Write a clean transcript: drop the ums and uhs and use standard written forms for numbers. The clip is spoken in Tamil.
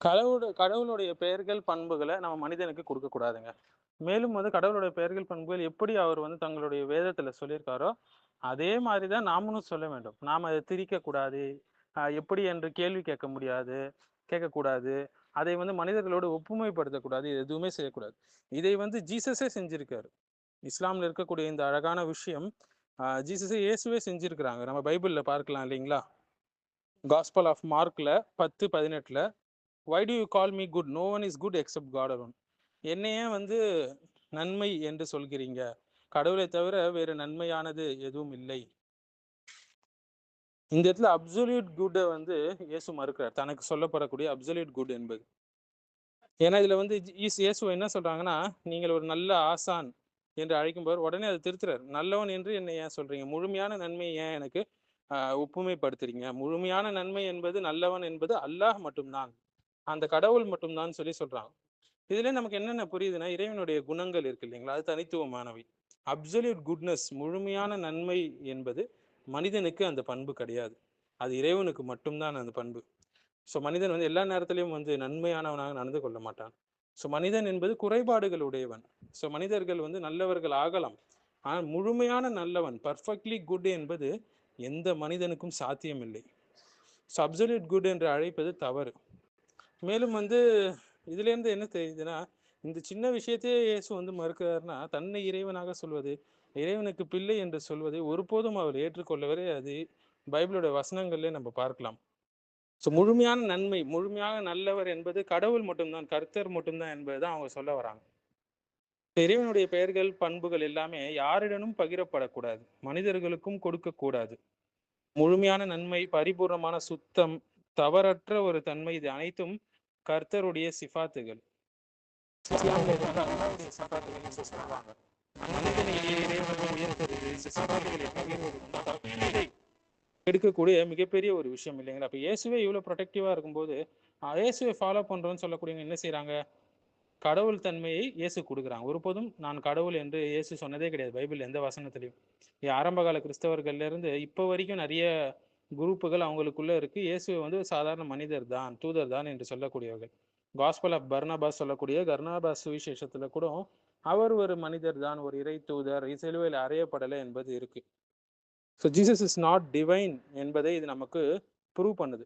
கடவுளுடைய பெயர்கள், பண்புகளை நம்ம மனிதனுக்கு கொடுக்கக்கூடாதுங்க. மேலும் வந்து கடவுளுடைய பெயர்கள், பண்புகள் எப்படி அவர் வந்து தங்களுடைய வேதத்துல சொல்லியிருக்காரோ, அதே மாரி தான் நாமளும் சொல்ல வேண்டும். நாம அத திரிக்கக்கூடாது. எப்படி என்று கேள்வி கேட்கக்கூடாது. அதை வந்து மனிதர்களோடு ஒப்புமைப்படுத்தக்கூடாது. எதுவுமே செய்யக்கூடாது. இதை வந்து ஜீசஸே செஞ்சிருக்காரு. இஸ்லாம்ல இருக்கக்கூடிய இந்த அழகான விஷயம், இயேசுவே செஞ்சிருக்கிறாங்க. நம்ம பைபிள்ல பார்க்கலாம் இல்லைங்களா? காஸ்பல் ஆஃப் மார்க்ல 10:18 why do you call me good? No one is good except God alone. என்னையே வந்து நன்மை என்று சொல்கிறீங்க, கடவுளை தவிர வேறு நன்மையானது எதுவும் இல்லை. இந்த இடத்துல அப்சல்யூட் குட்டை வந்து இயேசு மறுக்கிறார், தனக்கு சொல்லப்படக்கூடிய அப்சல்யூட் குட் என்பது. ஏன்னா இதுல வந்து இயேசு என்ன சொல்றாங்கன்னா, நீங்கள் ஒரு நல்ல ஆசான் என்று அழைக்கும்போது உடனே அதை திருத்துறாரு. நல்லவன் என்று என்னை ஏன் சொல்றீங்க? முழுமையான நன்மை ஏன் எனக்கு ஒப்புமைப்படுத்துறீங்க? முழுமையான நன்மை என்பது, நல்லவன் என்பது அல்லாஹ் மட்டும்தான், அந்த கடவுள் மட்டும்தான் சொல்லி சொல்றாங்க. இதுல நமக்கு என்னென்ன புரியுதுன்னா, இறைவனுடைய குணங்கள் இருக்கு இல்லைங்களா, அது தனித்துவமானவை. அப்சல்யூட் குட்னஸ், முழுமையான நன்மை என்பது மனிதனுக்கு அந்த பண்பு கிடையாது. அது இறைவனுக்கு மட்டும்தான் அந்த பண்பு. ஸோ மனிதன் வந்து எல்லா நேரத்திலையும் வந்து நன்மையானவனாக நடந்து கொள்ள மாட்டான். ஸோ மனிதன் என்பது குறைபாடுகள் உடையவன். ஸோ மனிதர்கள் வந்து நல்லவர்கள் ஆகலாம், ஆனால் முழுமையான நல்லவன், பர்ஃபெக்ட்லி குட் என்பது எந்த மனிதனுக்கும் சாத்தியமில்லை. ஸோ அப்சல்யூட் குட் என்று அழைப்பது தவறு. மேலும் வந்து இதுலேருந்து என்ன தெரியுதுன்னா, இந்த சின்ன விஷயத்தையே இயேசு வந்து மறுக்கிறாருன்னா, தன்னை இறைவனாக சொல்வது, இறைவனுக்கு பிள்ளை என்று சொல்வதை ஒருபோதும் அவர் ஏற்றுக்கொள்ளவரே அது பைபிளுடைய வசனங்கள்லேயே நம்ம பார்க்கலாம். ஸோ முழுமையான நன்மை, முழுமையாக நல்லவர் என்பது கடவுள் மட்டும்தான், கர்த்தர் மட்டும்தான் என்பதுதான் அவங்க சொல்ல வராங்க. இறைவனுடைய பெயர்கள், பண்புகள் எல்லாமே யாரிடமும் பகிரப்படக்கூடாது, மனிதர்களுக்கும் கொடுக்கக்கூடாது. முழுமையான நன்மை, பரிபூர்ணமான சுத்தம், தவறற்ற ஒரு தன்மை, இது அனைத்தும் கர்த்தருடைய சிஃபாத்துகள். எடுக்கக்கூடிய மிகப்பெரிய ஒரு விஷயம் இல்லைங்களா? அப்ப இயேசுவே இவ்வளவு ப்ரொடெக்டிவா இருக்கும்போது, இயேசுவை ஃபாலோ பண்றோம்னு சொல்லக்கூடியவங்க என்ன செய்யறாங்க? கடவுள் தன்மையை இயேசு கொடுக்குறாங்க. ஒருபோதும் நான் கடவுள் என்று இயேசு சொன்னதே கிடையாது பைபிள் எந்த வசனத்திலையும். ஆரம்பகால கிறிஸ்தவர்கள்ல இருந்து இப்போ வரைக்கும் நிறைய குரூப்புகள் அவங்களுக்குள்ள இருக்கு. இயேசு வந்து சாதாரண மனிதர் தான், தூதர் தான் என்று சொல்லக்கூடியவர்கள். காஸ்பல் ஆஃப் பர்னபாஸ் சொல்லக்கூடிய பர்னபாஸ் சுவிசேஷத்துல கூட அவர் ஒரு மனிதர் தான், ஒரு இறை தூதர், சிலுவையில் அறையப்படலை என்பது இருக்கு. So Jesus is not divine என்பதை இது நமக்கு ப்ரூவ் பண்ணுது.